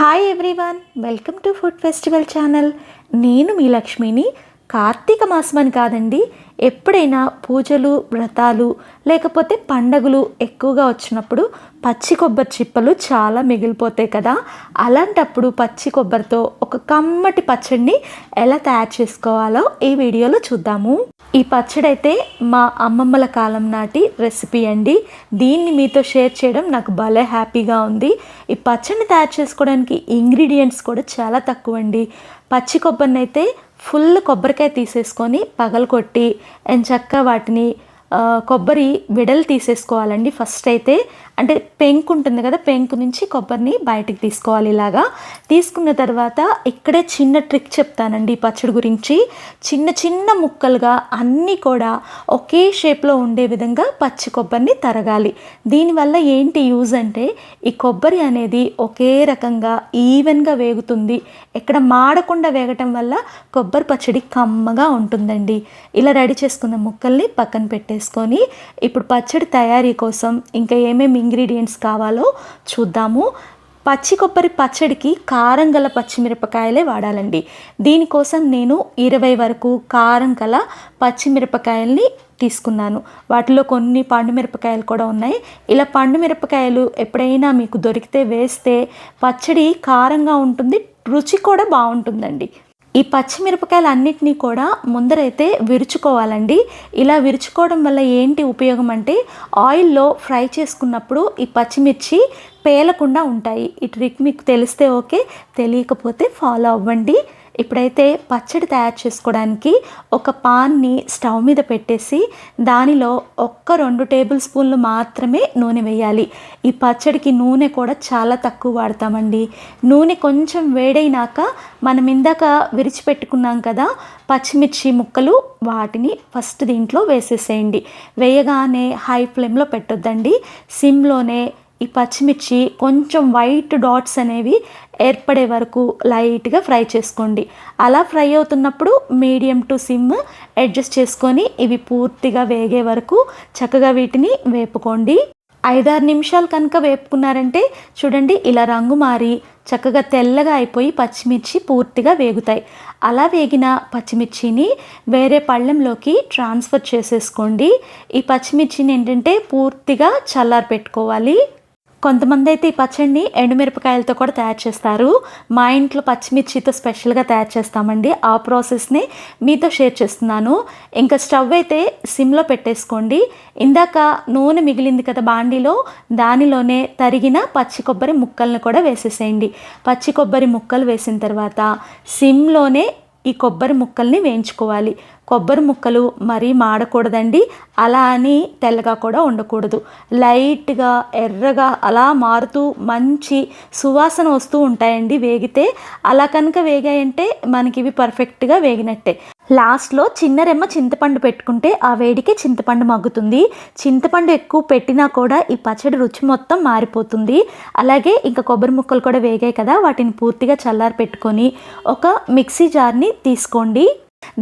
Hi everyone, welcome to food festival channel. నేను మీ లక్ష్మిని. కార్తీక మాసం అని కాదండి, ఎప్పుడైనా పూజలు, వ్రతాలు లేకపోతే పండగలు ఎక్కువగా వచ్చినప్పుడు పచ్చి కొబ్బరి చిప్పలు చాలా మిగిలిపోతాయి కదా. అలాంటప్పుడు పచ్చి కొబ్బరితో ఒక కమ్మటి పచ్చడిని ఎలా తయారు చేసుకోవాలో ఈ వీడియోలో చూద్దాము. ఈ పచ్చడి అయితే మా అమ్మమ్మల కాలం నాటి రెసిపీ అండి. దీన్ని మీతో షేర్ చేయడం నాకు భలే హ్యాపీగా ఉంది. ఈ పచ్చడిని తయారు చేసుకోవడానికి ఇంగ్రీడియంట్స్ కూడా చాలా తక్కువ అండి. పచ్చి కొబ్బరిని అయితే ఫుల్ కొబ్బరికాయ తీసేసుకొని పగలకొట్టి ఎంచక్కా వాటిని కొబ్బరి విడలు తీసేసుకోవాలండి. ఫస్ట్ అయితే అంటే పెంకు ఉంటుంది కదా, పెంకు నుంచి కొబ్బరిని బయటికి తీసుకోవాలి. ఇలాగా తీసుకున్న తర్వాత ఇక్కడే చిన్న ట్రిక్ చెప్తానండి ఈ పచ్చడి గురించి. చిన్న చిన్న ముక్కలుగా అన్నీ కూడా ఒకే షేప్లో ఉండే విధంగా పచ్చి కొబ్బరిని తరగాలి. దీనివల్ల ఏంటి యూజ్ అంటే ఈ కొబ్బరి అనేది ఒకే రకంగా ఈవెన్గా వేగుతుంది. ఎక్కడ మాడకుండా వేగటం వల్ల కొబ్బరి పచ్చడి కమ్మగా ఉంటుందండి. ఇలా రెడీ చేసుకున్న ముక్కల్ని పక్కన పెట్టేసుకొని ఇప్పుడు పచ్చడి తయారీ కోసం ఇంకా ఏమేమి ఇంగ్రీడియంట్స్ కావాలో చూద్దాము. పచ్చి కొబ్బరి పచ్చడికి కారం గల పచ్చిమిరపకాయలే వాడాలండి. దీనికోసం నేను 20 వరకు కారం గల పచ్చిమిరపకాయల్ని తీసుకున్నాను. వాటిలో కొన్ని పండు మిరపకాయలు కూడా ఉన్నాయి. ఇలా పండు మిరపకాయలు ఎప్పుడైనా మీకు దొరికితే వేస్తే పచ్చడి కారంగా ఉంటుంది, రుచి కూడా బాగుంటుందండి. ఈ పచ్చిమిరపకాయలు అన్నిటినీ కూడా ముందరైతే విరుచుకోవాలండి. ఇలా విరుచుకోవడం వల్ల ఏంటి ఉపయోగం అంటే ఆయిల్లో ఫ్రై చేసుకున్నప్పుడు ఈ పచ్చిమిర్చి పేలకుండా ఉంటాయి. ఈ ట్రిక్ మీకు తెలిస్తే ఓకే, తెలియకపోతే ఫాలో అవ్వండి. ఇప్పుడైతే పచ్చడి తయారు చేసుకోవడానికి ఒక పాన్ని స్టవ్ మీద పెట్టేసి దానిలో 1-2 టేబుల్ స్పూన్లు మాత్రమే నూనె వేయాలి. ఈ పచ్చడికి నూనె కూడా చాలా తక్కువ వాడతామండి. నూనె కొంచెం వేడైనాక మనం ఇందాక విరిచిపెట్టుకున్నాం కదా పచ్చిమిర్చి ముక్కలు, వాటిని ఫస్ట్ దీంట్లో వేసేసేయండి. వేయగానే హై ఫ్లేమ్లో పెట్టొద్దండి, సిమ్లోనే ఈ పచ్చిమిర్చి కొంచెం వైట్ డాట్స్ అనేవి ఏర్పడే వరకు లైట్గా ఫ్రై చేసుకోండి. అలా ఫ్రై అవుతున్నప్పుడు మీడియం టు సిమ్ అడ్జస్ట్ చేసుకొని ఇవి పూర్తిగా వేగే వరకు చక్కగా వీటిని వేపుకోండి. 5-6 నిమిషాలు కనుక వేపుకున్నారంటే చూడండి ఇలా రంగు మారి చక్కగా తెల్లగా అయిపోయి పచ్చిమిర్చి పూర్తిగా వేగుతాయి. అలా వేగిన పచ్చిమిర్చిని వేరే పళ్ళెంలోకి ట్రాన్స్ఫర్ చేసేసుకోండి. ఈ పచ్చిమిర్చిని ఏంటంటే పూర్తిగా చల్లారి పెట్టుకోవాలి. కొంతమంది అయితే ఈ పచ్చడిని ఎండుమిరపకాయలతో కూడా తయారు చేస్తారు. మా ఇంట్లో పచ్చిమిర్చితో స్పెషల్గా తయారు చేస్తామండి. ఆ ప్రాసెస్ని మీతో షేర్ చేస్తున్నాను. ఇంకా స్టవ్ అయితే సిమ్లో పెట్టేసుకోండి. ఇందాక నూనె మిగిలింది కదా బాండీలో, దానిలోనే తరిగిన పచ్చి కొబ్బరి ముక్కలను కూడా వేసేసేయండి. పచ్చి కొబ్బరి ముక్కలు వేసిన తర్వాత సిమ్లోనే ఈ కొబ్బరి ముక్కల్ని వేయించుకోవాలి. కొబ్బరి ముక్కలు మరీ మాడకూడదండి, అలా అని తెల్లగా కూడా ఉండకూడదు. లైట్గా ఎర్రగా అలా మారుతూ మంచి సువాసన వస్తూ ఉంటాయండి వేగితే. అలా కనుక వేగాయంటే మనకి ఇవి పర్ఫెక్ట్గా వేగినట్టే. లాస్ట్లో చిన్న రెమ్మ చింతపండు పెట్టుకుంటే ఆ వేడికి చింతపండు మగ్గుతుంది. చింతపండు ఎక్కువ పెట్టినా కూడా ఈ పచ్చడి రుచి మొత్తం మారిపోతుంది. అలాగే ఇంకా కొబ్బరి ముక్కలు కూడా వేగాయి కదా, వాటిని పూర్తిగా చల్లారి పెట్టుకొని ఒక మిక్సీ జార్ని తీసుకోండి.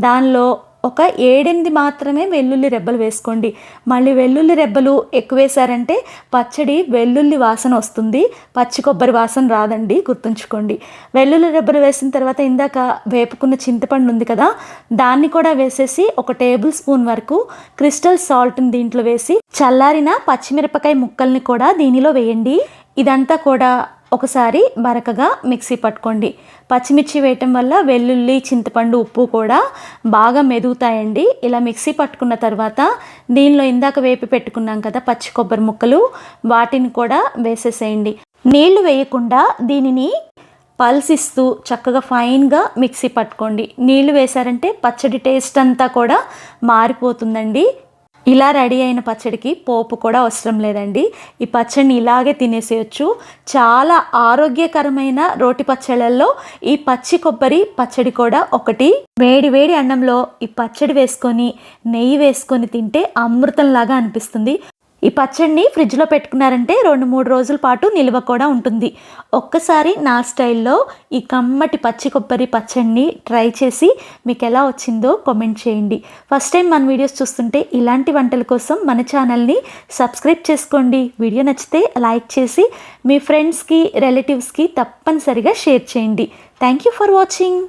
దానిలో ఒక 7-8 మాత్రమే వెల్లుల్లి రెబ్బలు వేసుకోండి. మళ్ళీ వెల్లుల్లి రెబ్బలు ఎక్కువ వేసారంటే పచ్చడి వెల్లుల్లి వాసన వస్తుంది, పచ్చి కొబ్బరి వాసన రాదండి, గుర్తుంచుకోండి. వెల్లుల్లి రెబ్బలు వేసిన తర్వాత ఇందాక వేపుకున్న చింతపండు ఉంది కదా, దాన్ని కూడా వేసేసి 1 టేబుల్ స్పూన్ వరకు క్రిస్టల్ సాల్ట్ని దీంట్లో వేసి చల్లారిన పచ్చిమిరపకాయ ముక్కల్ని కూడా దీనిలో వేయండి. ఇదంతా కూడా ఒకసారి బరకగా మిక్సీ పట్టుకోండి. పచ్చిమిర్చి వేయటం వల్ల వెల్లుల్లి, చింతపండు, ఉప్పు కూడా బాగా మెదుగుతాయండి. ఇలా మిక్సీ పట్టుకున్న తర్వాత దీనిలో ఇందాక వేపి పెట్టుకున్నాం కదా పచ్చి కొబ్బరి ముక్కలు, వాటిని కూడా వేసేసేయండి. నీళ్లు వేయకుండా దీనిని పల్సిస్తూ చక్కగా ఫైన్గా మిక్సీ పట్టుకోండి. నీళ్లు వేశారంటే పచ్చడి టేస్ట్ అంతా కూడా మారిపోతుందండి. ఇలా రెడీ అయిన పచ్చడికి పోపు కూడా అవసరం లేదండి. ఈ పచ్చడిని ఇలాగే తినేసేయచ్చు. చాలా ఆరోగ్యకరమైన రోటి పచ్చళ్ళల్లో ఈ పచ్చి కొబ్బరి పచ్చడి కూడా ఒకటి. వేడి వేడి అన్నంలో ఈ పచ్చడి వేసుకొని నెయ్యి వేసుకొని తింటే అమృతంలాగా అనిపిస్తుంది. ఈ పచ్చడిని ఫ్రిడ్జ్లో పెట్టుకున్నారంటే 2-3 రోజుల పాటు నిల్వ కూడా ఉంటుంది. ఒక్కసారి నా స్టైల్లో ఈ కమ్మటి పచ్చి కొబ్బరి పచ్చడిని ట్రై చేసి మీకు ఎలా వచ్చిందో కామెంట్ చేయండి. ఫస్ట్ టైం మన వీడియోస్ చూస్తుంటే ఇలాంటి వంటల కోసం మన ఛానల్ని సబ్స్క్రైబ్ చేసుకోండి. వీడియో నచ్చితే లైక్ చేసి మీ ఫ్రెండ్స్కి రిలేటివ్స్కి తప్పనిసరిగా షేర్ చేయండి. Thank you for watching.